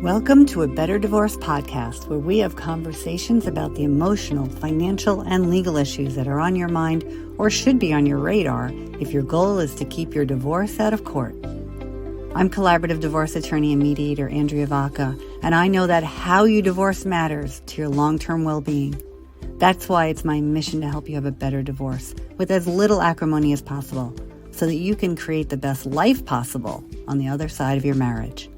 Welcome to A Better Divorce podcast, where we have conversations about the emotional, financial, and legal issues that are on your mind or should be on your radar if your goal is to keep your divorce out of court. I'm collaborative divorce attorney and mediator Andrea Vaca, and I know that how you divorce matters to your long-term well-being. That's why it's my mission to help you have a better divorce with as little acrimony as possible, so that you can create the best life possible on the other side of your marriage.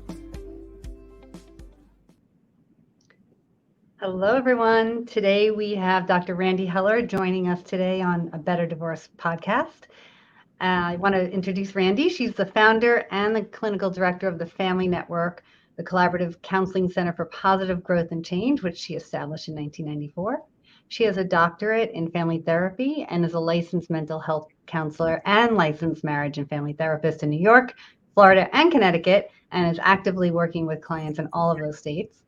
Hello, everyone. Today we have Dr. Randy Heller joining us today on A Better Divorce podcast. I want to introduce Randy. She's the founder and the clinical director of the Family Network, the Collaborative Counseling Center for Positive Growth and Change, which she established in 1994. She has a doctorate in family therapy and is a licensed mental health counselor and licensed marriage and family therapist in New York, Florida, and Connecticut, and is actively working with clients in all of those states.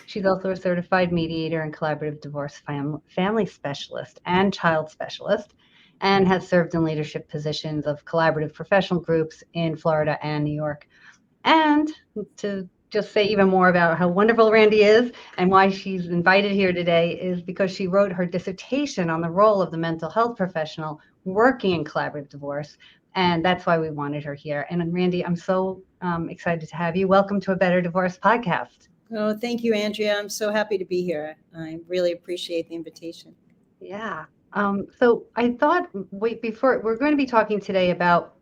She's also a certified mediator and collaborative divorce family specialist and child specialist, and has served in leadership positions of collaborative professional groups in Florida and New York. And to just say even more about how wonderful Randy is and why she's invited here today is because she wrote her dissertation on the role of the mental health professional working in collaborative divorce. And that's why we wanted her here. And Randy, I'm so excited to have you. Welcome to A Better Divorce podcast. Oh, thank you, Andrea. I'm so happy to be here. I really appreciate the invitation. Yeah. So I thought, before we're going to be talking today about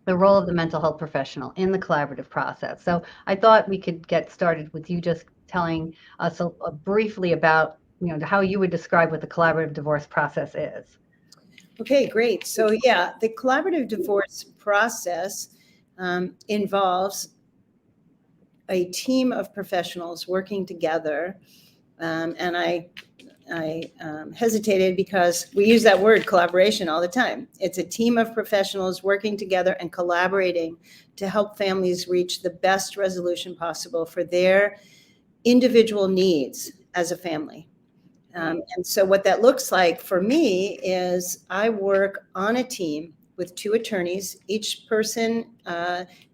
the role of the mental health professional in the collaborative process. So I thought we could get started with you just telling us briefly about, how you would describe what the collaborative divorce process is. Okay, great. So yeah, the collaborative divorce process involves a team of professionals working together. And I hesitated because we use that word collaboration all the time. It's a team of professionals working together and collaborating to help families reach the best resolution possible for their individual needs as a family. And so what that looks like for me is I work on a team with two attorneys. Each person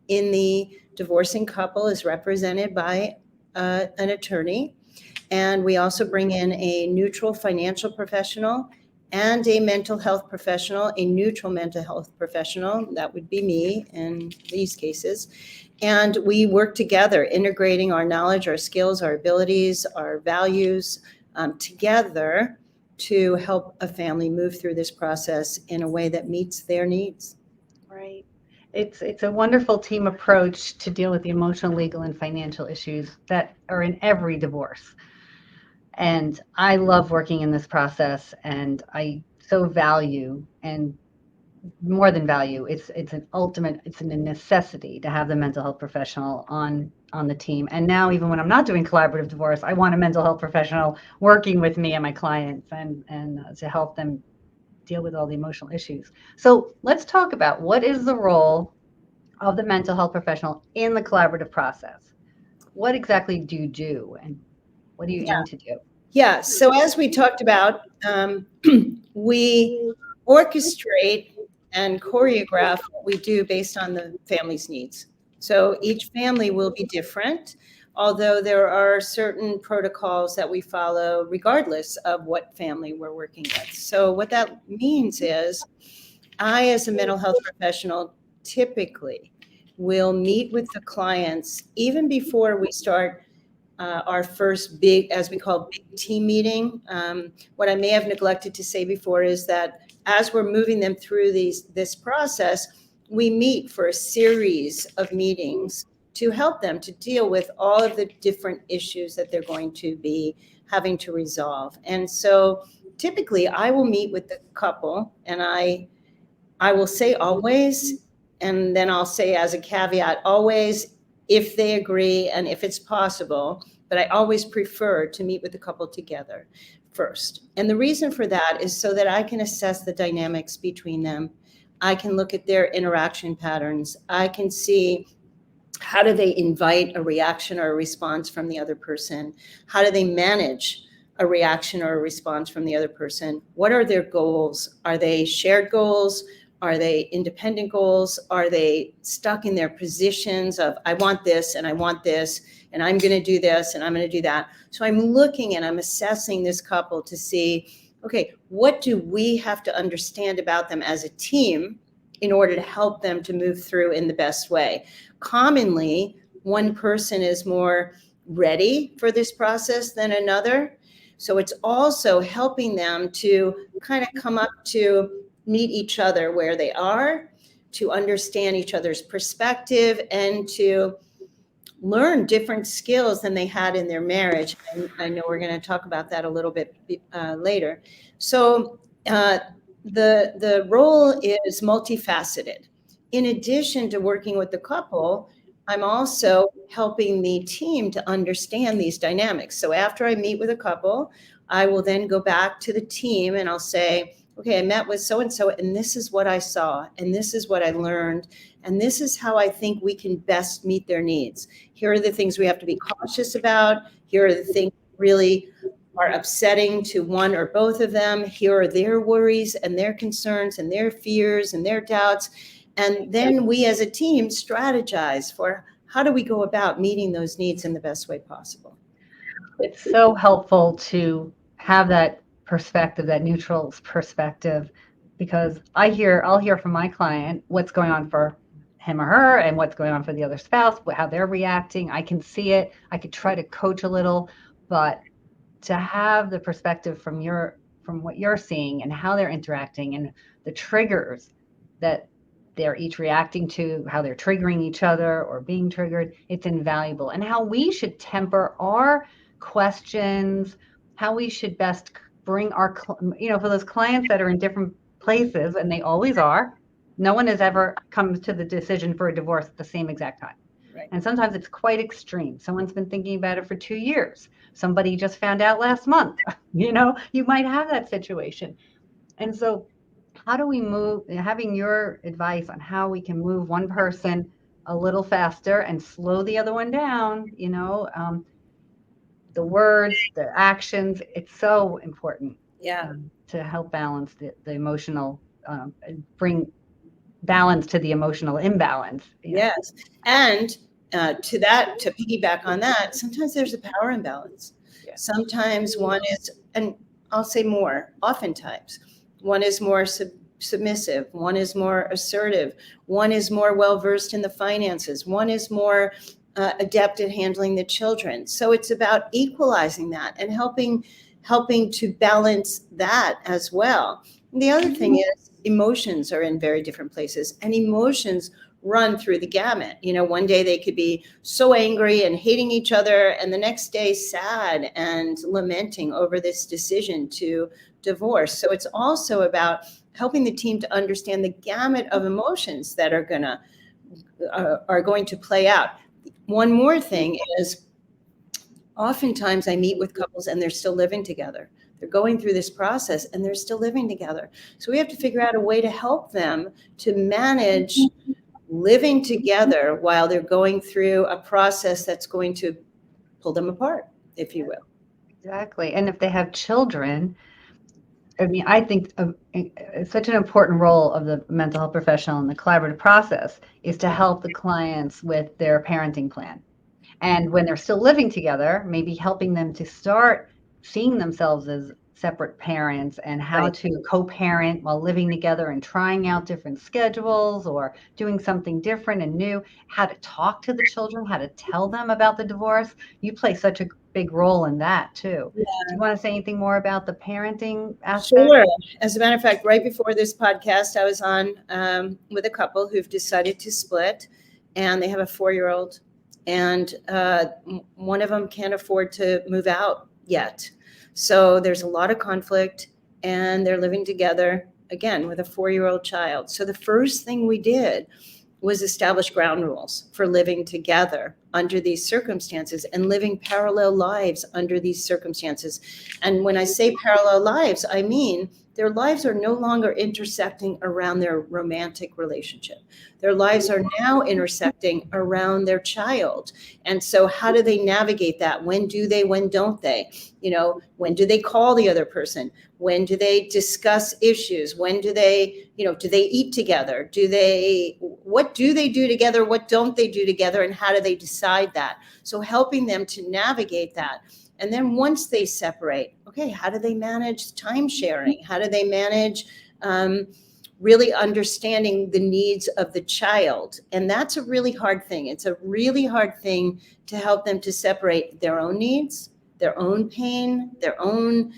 in the divorcing couple is represented by an attorney. And we also bring in a neutral financial professional and a mental health professional, a neutral mental health professional. That would be me in these cases. And we work together, integrating our knowledge, our skills, our abilities, our values together to help a family move through this process in a way that meets their needs. Right. It's a wonderful team approach to deal with the emotional, legal, and financial issues that are in every divorce. And I love working in this process, and I so value, and more than value, it's a necessity to have the mental health professional on the team. And now, even when I'm not doing collaborative divorce, I want a mental health professional working with me and my clients and to help them deal with all the emotional issues. So let's talk about what is the role of the mental health professional in the collaborative process. What exactly do you do, and what do you aim to do? Yeah, so as we talked about, we orchestrate and choreograph what we do based on the family's needs. So each family will be different, although there are certain protocols that we follow regardless of what family we're working with. So what that means is I, as a mental health professional, typically will meet with the clients even before we start our first big, as we call, big team meeting. What I may have neglected to say before is that as we're moving them through this process, we meet for a series of meetings to help them to deal with all of the different issues that they're going to be having to resolve. And so typically I will meet with the couple, and I will say always, and then I'll say as a caveat, always if they agree and if it's possible, but I always prefer to meet with the couple together first. And the reason for that is so that I can assess the dynamics between them. I can look at their interaction patterns. I can see how do they invite a reaction or a response from the other person? How do they manage a reaction or a response from the other person? What are their goals? Are they shared goals? Are they independent goals? Are they stuck in their positions of I want this and I want this, and I'm going to do this and I'm going to do that. So I'm looking and I'm assessing this couple to see, okay, what do we have to understand about them as a team in order to help them to move through in the best way? Commonly, one person is more ready for this process than another. So it's also helping them to kind of come up to meet each other where they are, to understand each other's perspective, and to learn different skills than they had in their marriage. And I know we're going to talk about that a little bit later. So the role is multifaceted. In addition to working with the couple, I'm also helping the team to understand these dynamics. So after I meet with a couple, I will then go back to the team and I'll say, okay, I met with so-and-so, and this is what I saw, and this is what I learned, and this is how I think we can best meet their needs. Here are the things we have to be cautious about. Here are the things that really are upsetting to one or both of them. Here are their worries and their concerns and their fears and their doubts. And then we as a team strategize for how do we go about meeting those needs in the best way possible. It's so helpful to have that perspective, that neutral perspective, because I'll hear from my client what's going on for him or her and what's going on for the other spouse, how they're reacting. I can see it. I could try to coach a little, but to have the perspective from what you're seeing and how they're interacting and the triggers that they're each reacting to, how they're triggering each other or being triggered, it's invaluable. And how we should temper our questions, how we should best bring our, for those clients that are in different places, and they always are, no one has ever come to the decision for a divorce at the same exact time. Right. And sometimes it's quite extreme. Someone's been thinking about it for 2 years. Somebody just found out last month. You might have that situation. And so how do we move, having your advice on how we can move one person a little faster and slow the other one down, the words, the actions, it's so important. Yeah. To help balance the emotional, bring balance to the emotional imbalance. Yes. And to piggyback on that, sometimes there's a power imbalance. Yeah. Sometimes one is, and I'll say more, oftentimes, one is more submissive, one is more assertive, one is more well-versed in the finances, one is more adept at handling the children. So it's about equalizing that and helping to balance that as well. And the other thing is emotions are in very different places, and emotions run through the gamut. One day they could be so angry and hating each other, and the next day sad and lamenting over this decision to divorce. So it's also about helping the team to understand the gamut of emotions that are going to play out. One more thing is, oftentimes I meet with couples and they're still living together. They're going through this process and they're still living together. So we have to figure out a way to help them to manage living together while they're going through a process that's going to pull them apart, if you will. Exactly. And if they have children, I think such an important role of the mental health professional in the collaborative process is to help the clients with their parenting plan. And when they're still living together, maybe helping them to start seeing themselves as separate parents and how to co-parent while living together and trying out different schedules or doing something different and new, how to talk to the children, how to tell them about the divorce. You play such a big role in that too. Yeah. Do you want to say anything more about the parenting aspect? Sure. As a matter of fact, right before this podcast, I was on with a couple who've decided to split, and they have a 4-year-old, and one of them can't afford to move out yet. So there's a lot of conflict, and they're living together, again, with a 4-year-old child. So the first thing we did was establish ground rules for living together under these circumstances and living parallel lives under these circumstances. And when I say parallel lives, I mean their lives are no longer intersecting around their romantic relationship. Their lives are now intersecting around their child. And so how do they navigate that? When do they, when don't they? When do they call the other person? When do they discuss issues? When do they, do they eat together? What do they do together? What don't they do together? And how do they decide inside that. So helping them to navigate that. And then once they separate, okay, how do they manage time sharing? How do they manage really understanding the needs of the child? And that's a really hard thing. It's a really hard thing to help them to separate their own needs, their own pain, their own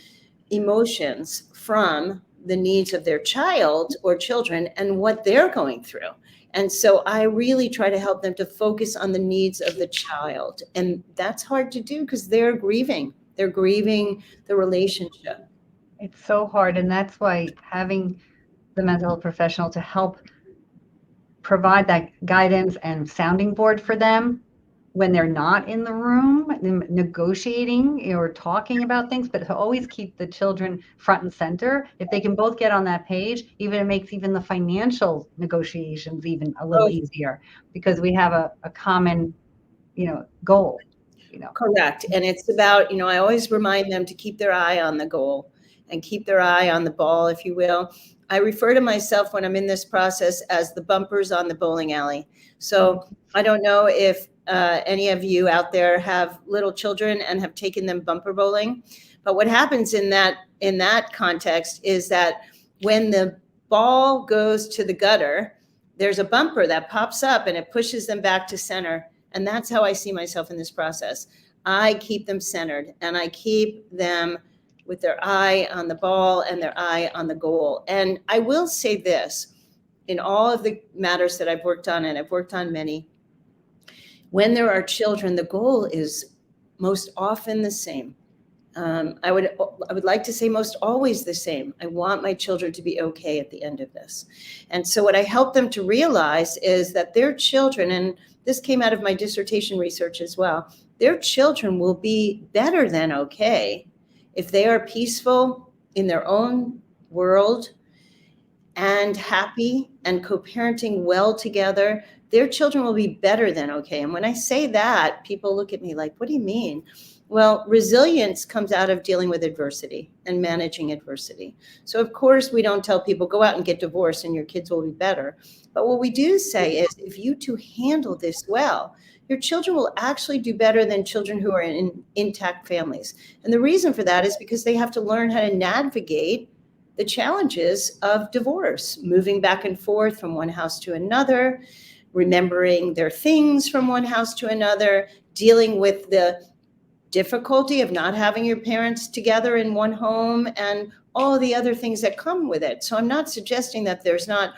emotions from the needs of their child or children and what they're going through. And so I really try to help them to focus on the needs of the child. And that's hard to do because they're grieving. They're grieving the relationship. It's so hard. And that's why having the mental health professional to help provide that guidance and sounding board for them when they're not in the room negotiating or talking about things, but to always keep the children front and center. If they can both get on that page, even it makes even the financial negotiations even a little easier because we have a common, goal. Correct. And it's about, I always remind them to keep their eye on the goal and keep their eye on the ball, if you will. I refer to myself when I'm in this process as the bumpers on the bowling alley. So I don't know if any of you out there have little children and have taken them bumper bowling, but what happens in that context is that when the ball goes to the gutter, there's a bumper that pops up and it pushes them back to center. And that's how I see myself in this process. I keep them centered and I keep them with their eye on the ball and their eye on the goal. And I will say this, in all of the matters that I've worked on, and I've worked on many, when there are children, the goal is most often the same. I would like to say most always the same. I want my children to be okay at the end of this. And so what I help them to realize is that their children, and this came out of my dissertation research as well, their children will be better than okay if they are peaceful in their own world and happy and co-parenting well together. Their children will be better than okay. And when I say that, people look at me like, what do you mean? Well, resilience comes out of dealing with adversity and managing adversity. So of course, we don't tell people, go out and get divorced and your kids will be better. But what we do say is, if you two handle this well, your children will actually do better than children who are in intact families. And the reason for that is because they have to learn how to navigate the challenges of divorce, moving back and forth from one house to another, remembering their things from one house to another, dealing with the difficulty of not having your parents together in one home and all the other things that come with it. So I'm not suggesting that there's not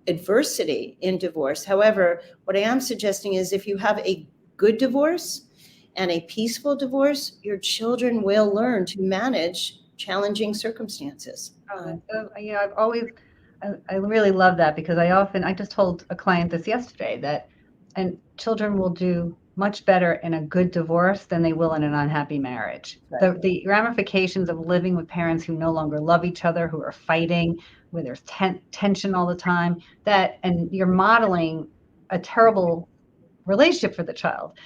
adversity in divorce. However, what I am suggesting is if you have a good divorce and a peaceful divorce, your children will learn to manage challenging circumstances. I really love that because I just told a client this yesterday and children will do much better in a good divorce than they will in an unhappy marriage. Right. The ramifications of living with parents who no longer love each other, who are fighting, where there's tension all the time, and you're modeling a terrible relationship for the child.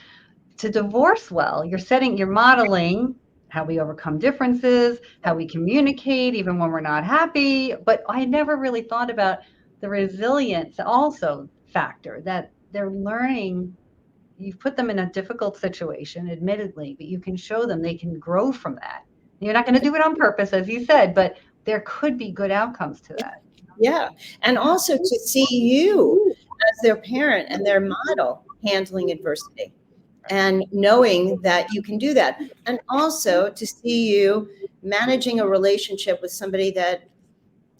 To divorce well, you're modeling how we overcome differences, how we communicate even when we're not happy. But I never really thought about the resilience also factor that they're learning. You've put them in a difficult situation, admittedly, but you can show them they can grow from that. You're not going to do it on purpose, as you said, but there could be good outcomes to that. Yeah. And also to see you as their parent and their model handling adversity and knowing that you can do that. And also to see you managing a relationship with somebody that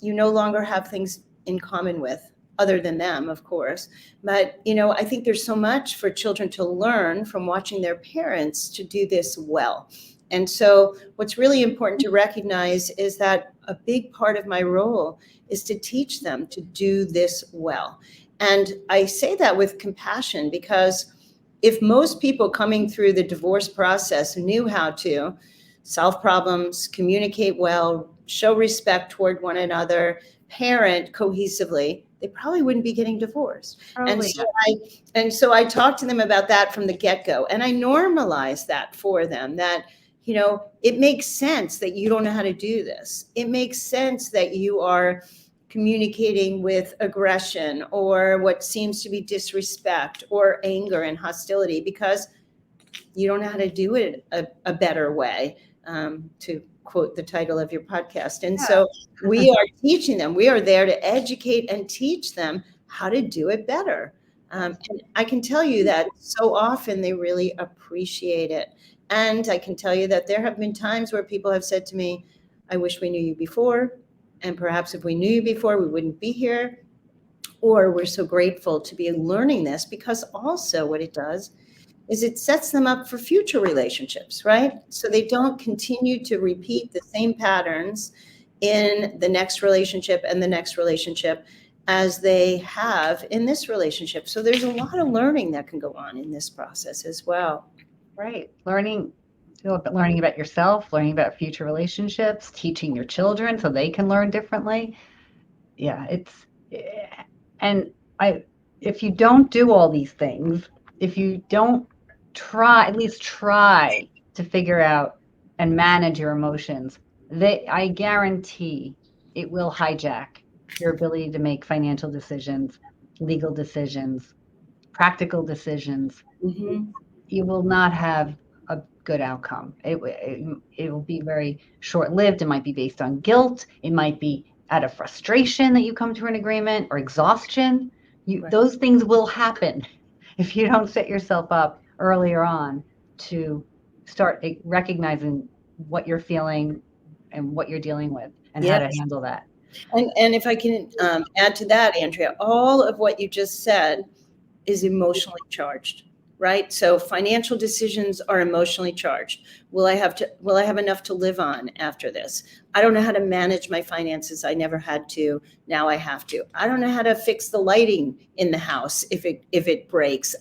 you no longer have things in common with, other than them, of course. But, I think there's so much for children to learn from watching their parents to do this well. And so what's really important to recognize is that a big part of my role is to teach them to do this well. And I say that with compassion because if most people coming through the divorce process knew how to solve problems, communicate well, show respect toward one another, parent cohesively, they probably wouldn't be getting divorced. And so I talked to them about that from the get-go. And I normalized that for them, that, it makes sense that you don't know how to do this. It makes sense that you are communicating with aggression or what seems to be disrespect or anger and hostility, because you don't know how to do it a better way, to quote the title of your podcast. And so we are teaching them. We are there to educate and teach them how to do it better. And I can tell you that so often they really appreciate it. And I can tell you that there have been times where people have said to me, I wish we knew you before. And perhaps if we knew you before, we wouldn't be here. Or we're so grateful to be learning this, because also what it does is it sets them up for future relationships, right? So they don't continue to repeat the same patterns in the next relationship and the next relationship as they have in this relationship. So there's a lot of learning that can go on in this process as well. Right. Learning about yourself, learning about future relationships, teaching your children so they can learn differently. Yeah, and if you don't do all these things, if you don't at least try to figure out and manage your emotions, I guarantee it will hijack your ability to make financial decisions, legal decisions, practical decisions. Mm-hmm. You will not have a good outcome. It will be very short-lived. It might be based on guilt. It might be out of frustration that you come to an agreement, or exhaustion. Right. Those things will happen if you don't set yourself up earlier on to start recognizing what you're feeling and what you're dealing with and how to handle that. And if I can add to that, Andrea, all of what you just said is emotionally charged, right? So financial decisions are emotionally charged. Will I have enough to live on after this? I don't know how to manage my finances. I never had to. Now I have to. I don't know how to fix the lighting in the house if it breaks.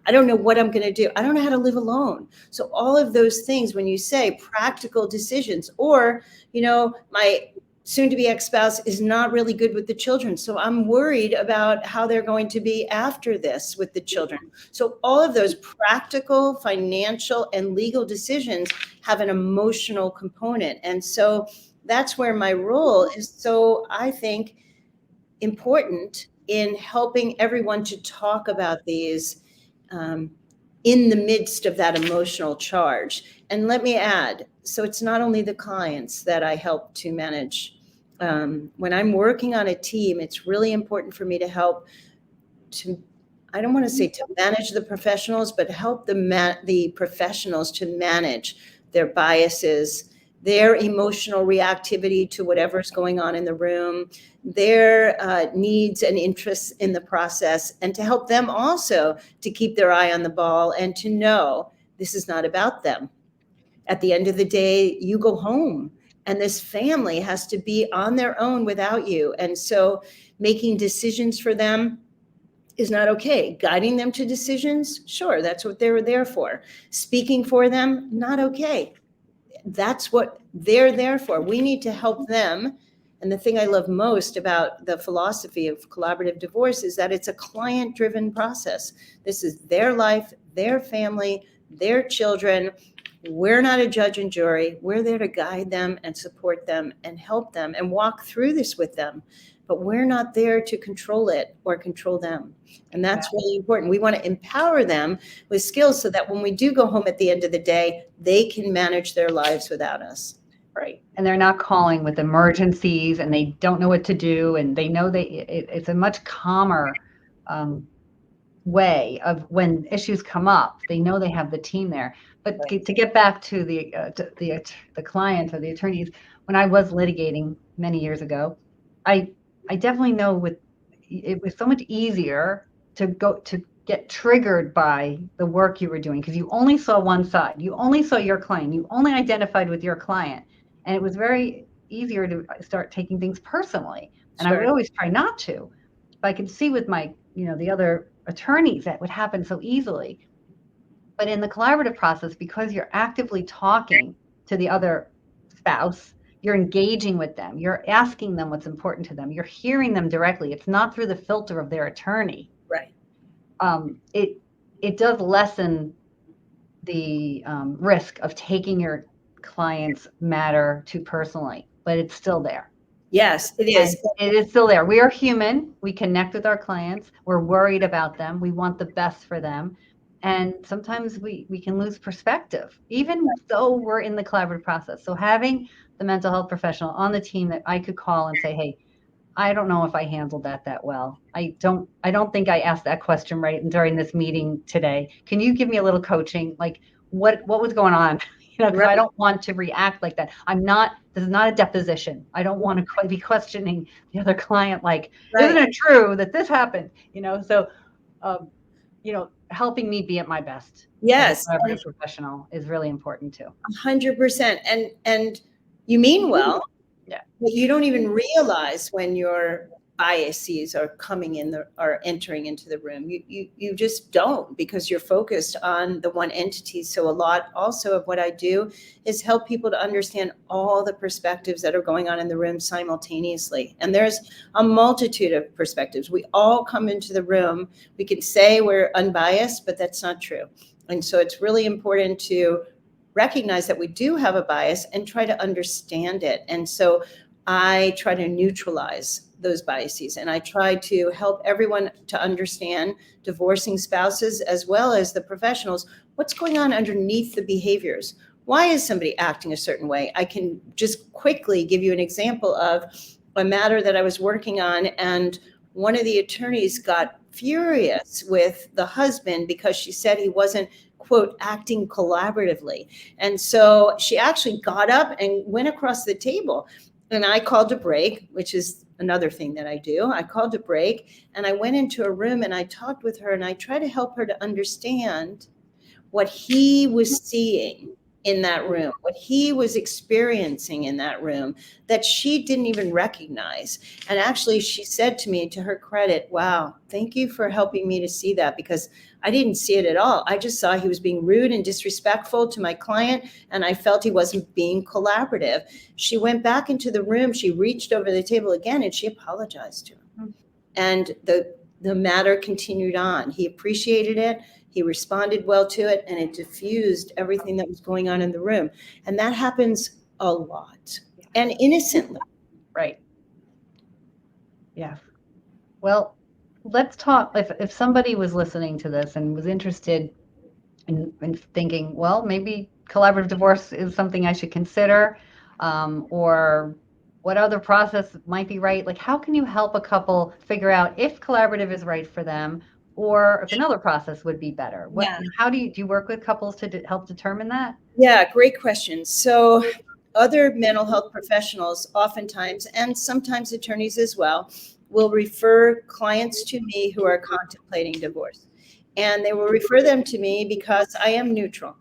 I don't know what I'm going to do. I don't know how to live alone. So all of those things, when you say practical decisions, or, my soon-to-be ex-spouse is not really good with the children, so I'm worried about how they're going to be after this with the children. So all of those practical, financial, and legal decisions have an emotional component. And so that's where my role is, so I think, important in helping everyone to talk about these in the midst of that emotional charge. And let me add, so it's not only the clients that I help to manage. When I'm working on a team, it's really important for me to help I don't want to say to manage the professionals, but help the professionals to manage their biases, their emotional reactivity to whatever's going on in the room, their needs and interests in the process, and to help them also to keep their eye on the ball and to know this is not about them. At the end of the day, you go home and this family has to be on their own without you. And so making decisions for them is not okay. Guiding them to decisions, sure, that's what they were there for. Speaking for them, not okay. That's what they're there for. We need to help them. And the thing I love most about the philosophy of collaborative divorce is that it's a client-driven process. This is their life, their family, their children. We're not a judge and jury. We're there to guide them and support them and help them and walk through this with them. But we're not there to control it or control them. And that's really important. We want to empower them with skills so that when we do go home at the end of the day, they can manage their lives without us. Right. And they're not calling with emergencies and they don't know what to do. And they know it's a much calmer way of when issues come up. They know they have the team there. But to get back to the client or the attorneys, when I was litigating many years ago, I definitely know it was so much easier to get triggered by the work you were doing because you only saw one side. You only saw your client. You only identified with your client. And it was very easier to start taking things personally. And I would always try not to. But I could see with my, the other attorneys that would happen so easily. But in the collaborative process, because you're actively talking to the other spouse, you're engaging with them, you're asking them what's important to them, you're hearing them directly. It's not through the filter of their attorney. Right. It does lessen the risk of taking your client's matter too personally, but it's still there. Yes, it And is. it is still there. We are human. We connect with our clients. We're worried about them. We want the best for them. And sometimes we can lose perspective, even though we're in the collaborative process. So having the mental health professional on the team that I could call and say, hey, I don't know if I handled that well. I don't think I asked that question right during this meeting today. Can you give me a little coaching? Like what was going on? Because I Right, don't want to react like that. This is not a deposition. I don't want to be questioning the other client like, isn't right. it true that this happened? So helping me be at my best as a Yes, collaborative professional is really important too. 100%. And you mean well, Yeah. but you don't even realize when your biases are are entering into the room. You just don't, because you're focused on the one entity. So a lot also of what I do is help people to understand all the perspectives that are going on in the room simultaneously. And there's a multitude of perspectives. We all come into the room. We can say we're unbiased, but that's not true. And so it's really important to recognize that we do have a bias and try to understand it. And so I try to neutralize those biases, and I try to help everyone to understand, divorcing spouses as well as the professionals, what's going on underneath the behaviors. Why is somebody acting a certain way? I can just quickly give you an example of a matter that I was working on, and one of the attorneys got furious with the husband because she said he wasn't, quote, acting collaboratively. And so she actually got up and went across the table. And I called a break, which is another thing that I do. I called a break and I went into a room and I talked with her and I tried to help her to understand what he was seeing in that room, what he was experiencing in that room that she didn't even recognize. And actually, she said to me, to her credit, wow, thank you for helping me to see that, because I didn't see it at all. I just saw he was being rude and disrespectful to my client, and I felt he wasn't being collaborative. She went back into the room, she reached over the table again, and she apologized to him. And the matter continued on. He appreciated it. He responded well to it, and it diffused everything that was going on in the room. And that happens a lot, and innocently. Right. Yeah. Well, let's talk. If somebody was listening to this and was interested in thinking, well, maybe collaborative divorce is something I should consider, or what other process might be right? Like, how can you help a couple figure out if collaborative is right for them, or if another process would be better? Yeah. How do you work with couples to help determine that? Yeah, great question. So, other mental health professionals, oftentimes, and sometimes attorneys as well, will refer clients to me who are contemplating divorce. And they will refer them to me because I am neutral.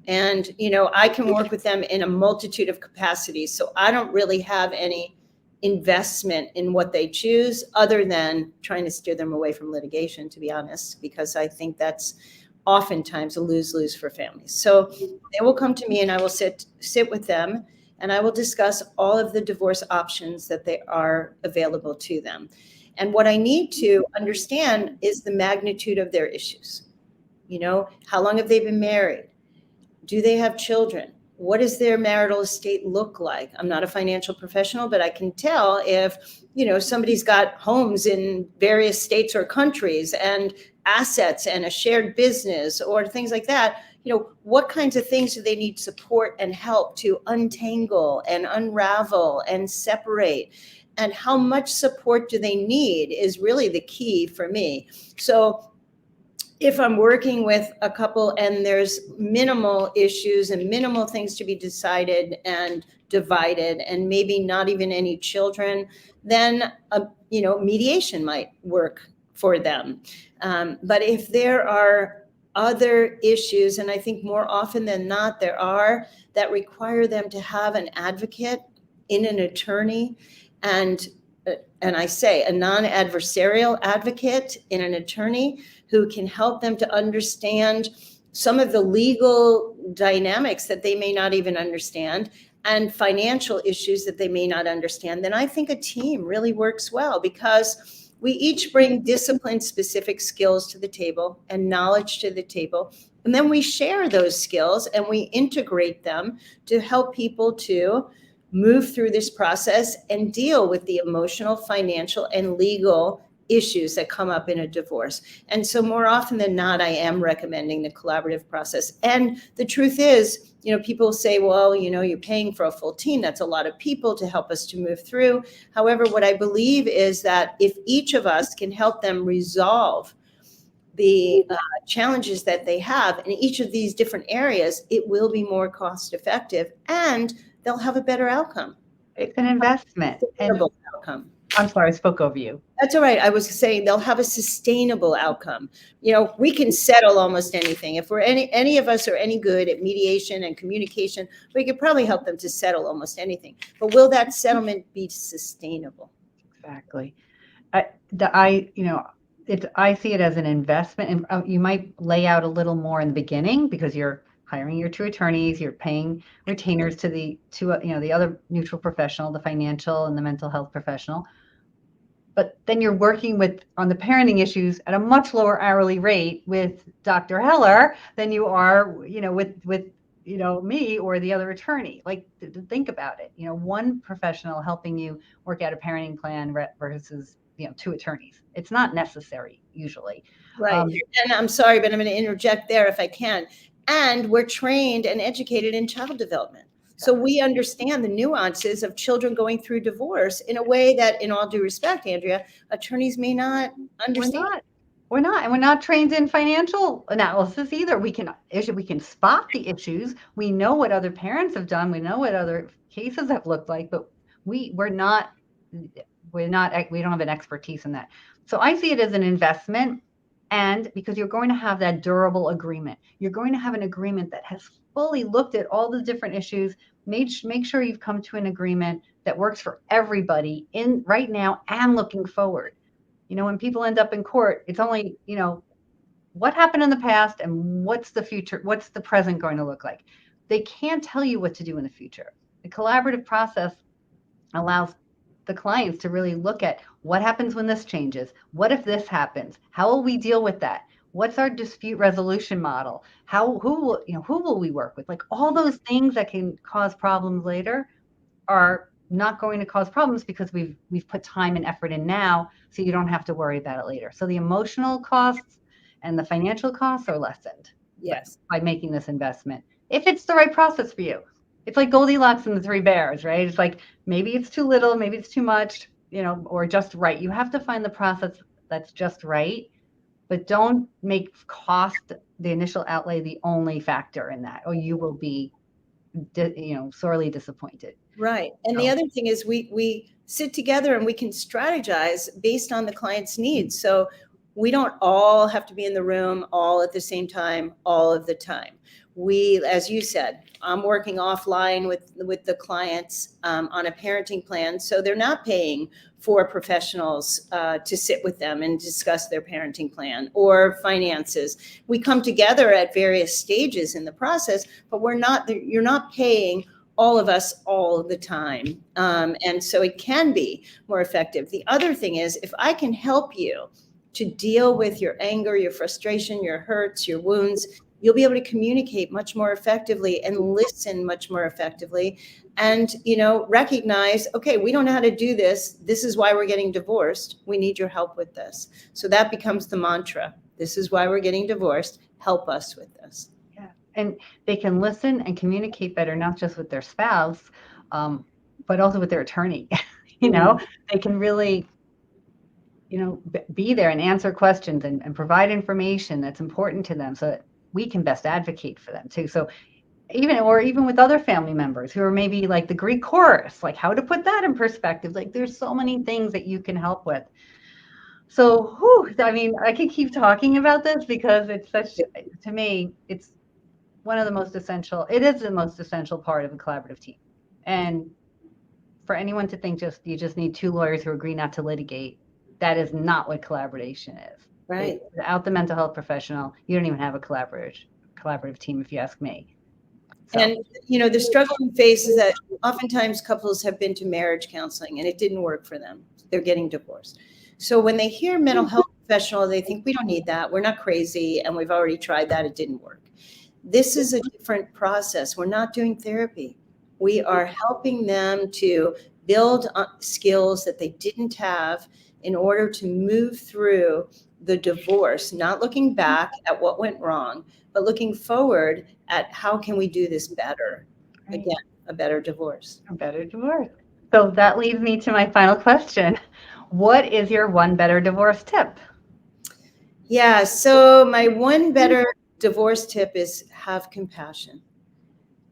And, I can work with them in a multitude of capacities. So I don't really have any investment in what they choose other than trying to steer them away from litigation, to be honest, because I think that's oftentimes a lose-lose for families. So they will come to me and I will sit with them and I will discuss all of the divorce options that they are available to them. And what I need to understand is the magnitude of their issues. How long have they been married? Do they have children? What does their marital estate look like? I'm not a financial professional, but I can tell if, somebody's got homes in various states or countries and assets and a shared business or things like that. What kinds of things do they need support and help to untangle and unravel and separate? And how much support do they need is really the key for me. So if I'm working with a couple and there's minimal issues and minimal things to be decided and divided and maybe not even any children, then mediation might work for them. But if there are other issues, and I think more often than not there are, that require them to have an advocate in an attorney, and I say a non-adversarial advocate in an attorney who can help them to understand some of the legal dynamics that they may not even understand and financial issues that they may not understand, then I think a team really works well, because we each bring discipline-specific skills to the table and knowledge to the table. And then we share those skills and we integrate them to help people to move through this process and deal with the emotional, financial, and legal issues that come up in a divorce. And so more often than not, I am recommending the collaborative process. And the truth is, people say, well, you're paying for a full team. That's a lot of people to help us to move through. However, what I believe is that if each of us can help them resolve the challenges that they have in each of these different areas, it will be more cost effective and they'll have a better outcome. It's an investment. Sustainable outcome. I'm sorry, I spoke over you. That's all right. I was saying they'll have a sustainable outcome. We can settle almost anything. If we're any of us are any good at mediation and communication, we could probably help them to settle almost anything. But will that settlement be sustainable? Exactly. I see it as an investment, and you might lay out a little more in the beginning because you're hiring your 2 attorneys, you're paying retainers to the other neutral professional, the financial and the mental health professional. But then you're working on the parenting issues at a much lower hourly rate with Dr. Heller than you are, with me or the other attorney. Like, think about it. One professional helping you work out a parenting plan versus 2 attorneys. It's not necessary usually. Right. And I'm sorry, but I'm going to interject there if I can. And we're trained and educated in child development. So we understand the nuances of children going through divorce in a way that, in all due respect, Andrea, attorneys may not understand. We're not. And we're not trained in financial analysis either. We can spot the issues. We know what other parents have done. We know what other cases have looked like, but we don't have an expertise in that. So I see it as an investment. And because you're going to have that durable agreement, you're going to have an agreement that has fully looked at all the different issues, make sure you've come to an agreement that works for everybody in right now and looking forward. When people end up in court, it's only, what happened in the past and what's the future, what's the present going to look like? They can't tell you what to do in the future. The collaborative process allows the clients to really look at what happens when this changes. What if this happens? How will we deal with that? What's our dispute resolution model? Who will we work with? Like, all those things that can cause problems later are not going to cause problems because we've put time and effort in now, so you don't have to worry about it later. So the emotional costs and the financial costs are lessened. Yes. By making this investment, if it's the right process for you. It's like Goldilocks and the 3 bears, right? It's like, maybe it's too little, maybe it's too much, or just right. You have to find the process that's just right, but don't make cost, the initial outlay, the only factor in that, or you will be, sorely disappointed. Right. And the other thing is we sit together and we can strategize based on the client's needs. So we don't all have to be in the room all at the same time, all of the time. We, as you said, I'm working offline with the clients on a parenting plan. So they're not paying for professionals to sit with them and discuss their parenting plan or finances. We come together at various stages in the process, but you're not paying all of us all the time. And so it can be more effective. The other thing is, if I can help you to deal with your anger, your frustration, your hurts, your wounds, you'll be able to communicate much more effectively and listen much more effectively and, recognize, okay, we don't know how to do this. This is why we're getting divorced. We need your help with this. So that becomes the mantra. This is why we're getting divorced. Help us with this. Yeah. And they can listen and communicate better, not just with their spouse, but also with their attorney. They can really, be there and answer questions and provide information that's important to them so that we can best advocate for them too. So even with other family members who are maybe like the Greek chorus, like how to put that in perspective. Like, there's so many things that you can help with. So, I could keep talking about this because to me, it's one of the most essential. It is the most essential part of a collaborative team. And for anyone to think you just need 2 lawyers who agree not to litigate, that is not what collaboration is. Right. Without the mental health professional, you don't even have a collaborative team, if you ask me. So. And, the struggle we face is that oftentimes couples have been to marriage counseling and it didn't work for them. They're getting divorced. So when they hear mental health professional, they think, we don't need that. We're not crazy. And we've already tried that. It didn't work. This is a different process. We're not doing therapy. We are helping them to build skills that they didn't have in order to move through the divorce, not looking back at what went wrong, but looking forward at how can we do this better? Right. Again, a better divorce. A better divorce. So that leads me to my final question. What is your one better divorce tip? Yeah, so my one better divorce tip is have compassion.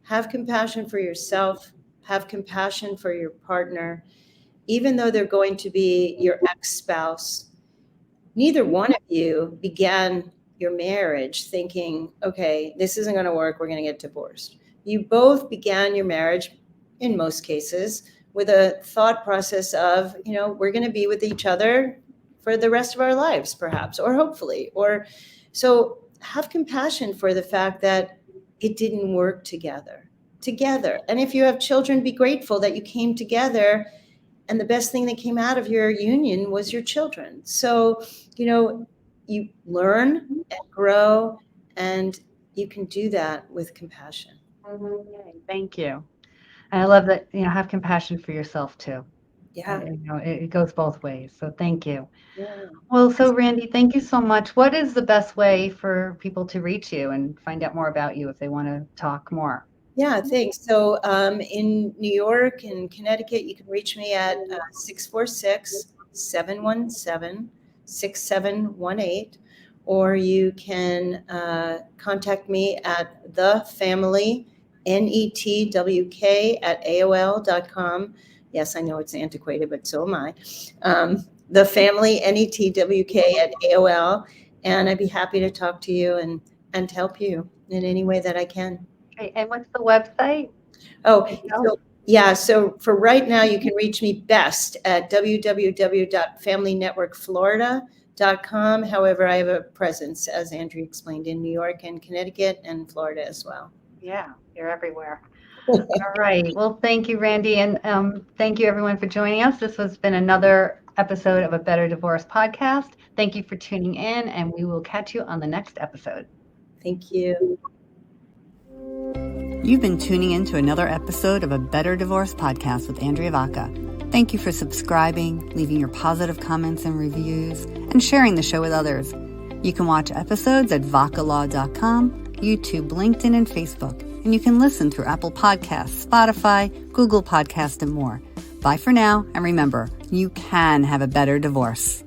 Have compassion for yourself, have compassion for your partner. Even though they're going to be your ex-spouse, neither one of you began your marriage thinking, okay, this isn't going to work, we're going to get divorced. You both began your marriage, in most cases, with a thought process of, we're going to be with each other for the rest of our lives, perhaps, or hopefully. So have compassion for the fact that it didn't work together. And if you have children, be grateful that you came together, and the best thing that came out of your union was your children. So, you learn and grow, and you can do that with compassion. Thank you. And I love that, have compassion for yourself too. Yeah. It goes both ways. So thank you. Yeah. Well, so Randy, thank you so much. What is the best way for people to reach you and find out more about you if they want to talk more? Yeah, thanks. So in New York and Connecticut, you can reach me at 646-717-6718, or you can contact me at thefamilynetwk@aol.com. Yes, I know it's antiquated, but so am I. Thefamilynetwk@aol, and I'd be happy to talk to you and help you in any way that I can. Okay, and what's the website? So for right now, you can reach me best at www.familynetworkflorida.com. However, I have a presence, as Andrea explained, in New York and Connecticut and Florida as well. Yeah, you're everywhere. All right. Well, thank you, Randy. And thank you, everyone, for joining us. This has been another episode of A Better Divorce podcast. Thank you for tuning in, and we will catch you on the next episode. Thank you. You've been tuning in to another episode of A Better Divorce podcast with Andrea Vaca. Thank you for subscribing, leaving your positive comments and reviews, and sharing the show with others. You can watch episodes at vacalaw.com, YouTube, LinkedIn, and Facebook. And you can listen through Apple Podcasts, Spotify, Google Podcasts, and more. Bye for now, and remember, you can have a better divorce.